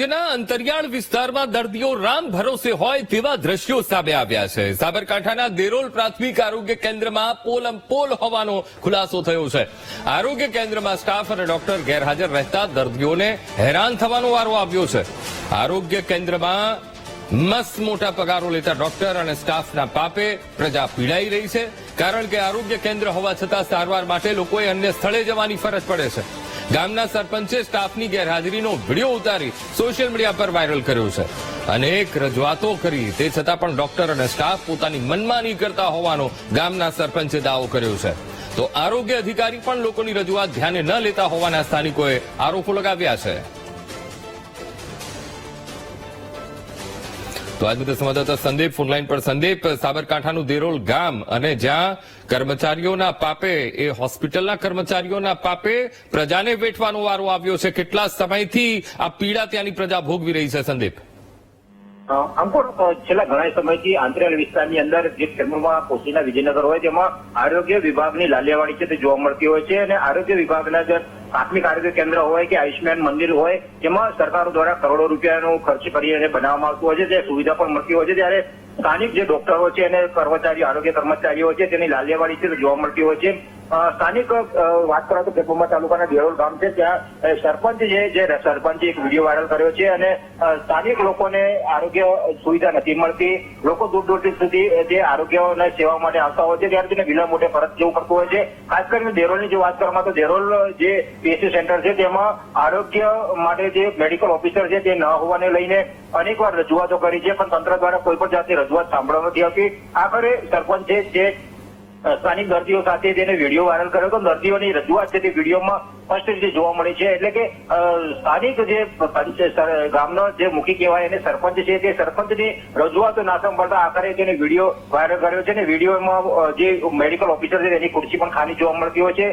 રાજ્યના અંતરિયાળ વિસ્તારમાં દર્દીઓ રામ ભરોસે હોય તેવા દ્રશ્યો સામે આવ્યા છે. સાબરકાંઠાના દેરોલ પ્રાથમિક આરોગ્ય કેન્દ્રમાં પોલ હોવાનો ખુલાસો થયો છે. આરોગ્ય કેન્દ્રમાં સ્ટાફ અને ડોક્ટર ગેરહાજર રહેતા દર્દીઓને હેરાન થવાનો વારો આવ્યો છે. આરોગ્ય કેન્દ્રમાં મસ્ત મોટા પગારો લેતા ડોક્ટર અને સ્ટાફના પાપે પ્રજા પીડાઈ રહી છે. કારણ કે આરોગ્ય કેન્દ્ર હોવા છતાં સારવાર માટે લોકોએ અન્ય સ્થળે જવાની ફરજ પડે છે. ગામના સરપંચે સ્ટાફની ગેરહાજરીનો વિડીયો ઉતારી સોશિયલ મીડિયા પર વાયરલ કર્યો છે. અનેક રજૂઆતો કરી તે છતાં પણ ડોક્ટર અને સ્ટાફ પોતાની મનમાની કરતા હોવાનો ગામના સરપંચે દાવો કર્યો છે. તો આરોગ્ય અધિકારી પણ લોકોની રજૂઆત ધ્યાને ન લેતા હોવાના સ્થાનિકોએ આરોપો લગાવ્યા છે. તો આજ મુદ્દે સંવાદદાતા સંદીપ ફોનલાઈન પર. સંદીપ, સાબરકાંઠાનું દેરોલ ગામ અને જ્યાં કર્મચારીઓના પાપે એ હોસ્પિટલના કર્મચારીઓના પાપે પ્રજાને વેઠવાનો વારો આવ્યો છે. કેટલા સમયથી આ પીડા ત્યાંની પ્રજા ભોગવી રહી છે? સંદીપ, અંકુર, છેલ્લા ઘણા સમયથી આંતરિયાળ વિસ્તારની અંદર જે કેન્દ્રમાં કોશીના વિજયનગર હોય તેમાં આરોગ્ય વિભાગની લાલિયાવાડી છે તે જોવા મળતી હોય છે. અને આરોગ્ય વિભાગના જે પ્રાથમિક આરોગ્ય કેન્દ્ર હોય કે આયુષ્યમાન મંદિર હોય તેમાં સરકારો દ્વારા કરોડો રૂપિયાનો ખર્ચ કરીને બનાવવામાં આવતું હોય છે. તે સુવિધા પણ મળતી હોય છે. ત્યારે સ્થાનિક જે ડોક્ટરો છે અને કર્મચારીઓ, આરોગ્ય કર્મચારીઓ છે તેની લાલિયાવાડી છે તે જોવા મળતી હોય છે. સ્થાનિક વાત કરો તો ખેપુમા તાલુકાના દેરોલ ગામ છે, ત્યાં સરપંચ જે સરપંચે એક વિડીયો વાયરલ કર્યો છે અને સ્થાનિક લોકોને આરોગ્ય સુવિધા નથી મળતી. લોકો દૂર દૂર સુધી જે આરોગ્ય સેવા માટે આવતા હોય છે ત્યારે તેને વિલા મોટે પરત જવું પડતું હોય છે. ખાસ કરીને દેરોલની જો વાત કરવામાં તો દેરોલ જે પીએચસી સેન્ટર છે તેમાં આરોગ્ય માટે જે મેડિકલ ઓફિસર છે તે ન હોવાને લઈને અનેકવાર રજૂઆતો કરી છે, પણ તંત્ર દ્વારા કોઈ પણ જાતની રજૂઆત સાંભળવા નથી આવતી. આખરે સરપંચે જે સ્થાનિક દર્દીઓ સાથે તેને વિડીયો વાયરલ કર્યો તો દર્દીઓની રજૂઆત છે તે વિડીયોમાં સ્પષ્ટ રીતે જોવા મળી છે. એટલે કે સ્થાનિક જે ગામનો જે મુખી કહેવાય અને સરપંચ છે તે સરપંચની રજૂઆતો ના સાંભળતા આખરે તેને વિડીયો વાયરલ કર્યો છે. અને વિડીયોમાં જે મેડિકલ ઓફિસર છે તેની ખુરશી પણ ખાલી જોવા મળતી હોય છે.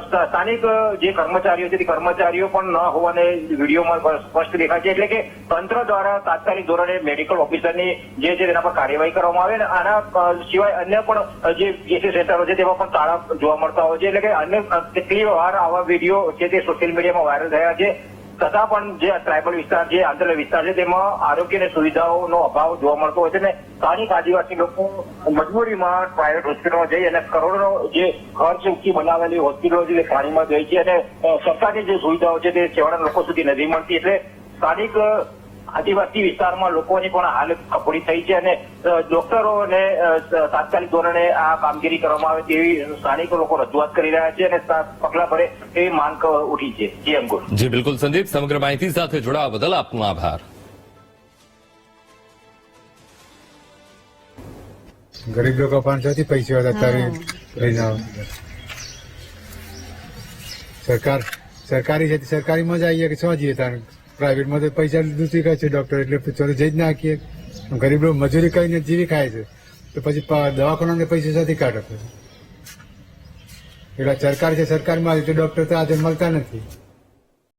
સ્થાનિક જે કર્મચારીઓ છે તે કર્મચારીઓ પણ ન હોવાને વિડીયોમાં સ્પષ્ટ દેખાય છે. એટલે કે તંત્ર દ્વારા તાત્કાલિક ધોરણે મેડિકલ ઓફિસરની જે છે તેના પર કાર્યવાહી કરવામાં આવે અને આના સિવાય અન્ય પણ જે સેન્ટરો છે તેમાં પણ તાળા જોવા મળતા હોય છે. એટલે કે અન્ય કેટલી વાર આવા વિડીયો છે તે સોશિયલ મીડિયામાં વાયરલ થયા છે. છતાં પણ જે ટ્રાયબલ વિસ્તાર જે આંતરિક વિસ્તાર છે તેમાં આરોગ્યની સુવિધાઓનો અભાવ જોવા મળતો હોય છે. અને સ્થાનિક આદિવાસી લોકો મજબૂરીમાં પ્રાઇવેટ હોસ્પિટલમાં જઈ અને કરોડોનો જે ખર્ચ ઉકી બનાવેલી હોસ્પિટલો છે તે પાણીમાં ગઈ છે અને સરકારની જે સુવિધાઓ છે તે છેવાડાના લોકો સુધી નથી મળતી. એટલે સ્થાનિક આદિવાસી વિસ્તારમાં લોકોની પણ હાલત કફોડી થઈ છે અને ડોક્ટરોને તાત્કાલિક ધોરણે આ કામગીરી કરવામાં આવે તેવી સ્થાનિક લોકો રજૂઆત કરી રહ્યા છે અને પગલા ભરે એવી માંગ ઉઠી છે. જી અંકુર. જી બિલકુલ સંદીપ, સમગ્ર માહિતી સાથે જોડાવા બદલ આપનો આભાર. ગરીબ લોકો 500 થી પૈસા અત્યારે સરકારી છે સરકારીમાં જ આવીએ કે શું જઈએ તાર પ્રાઇવેટમાં તો પૈસા દૂસરી કહે છે ડોક્ટર, એટલે જઈ જ નાખીએ. ગરીબ લોકો મજૂરી કરીને જીવી ખાય છે તો પછી દવાખાના પૈસા સાથે કાઢો. એટલે સરકાર છે સરકારમાં આવે તો ડોક્ટર તો આજે મળતા નથી.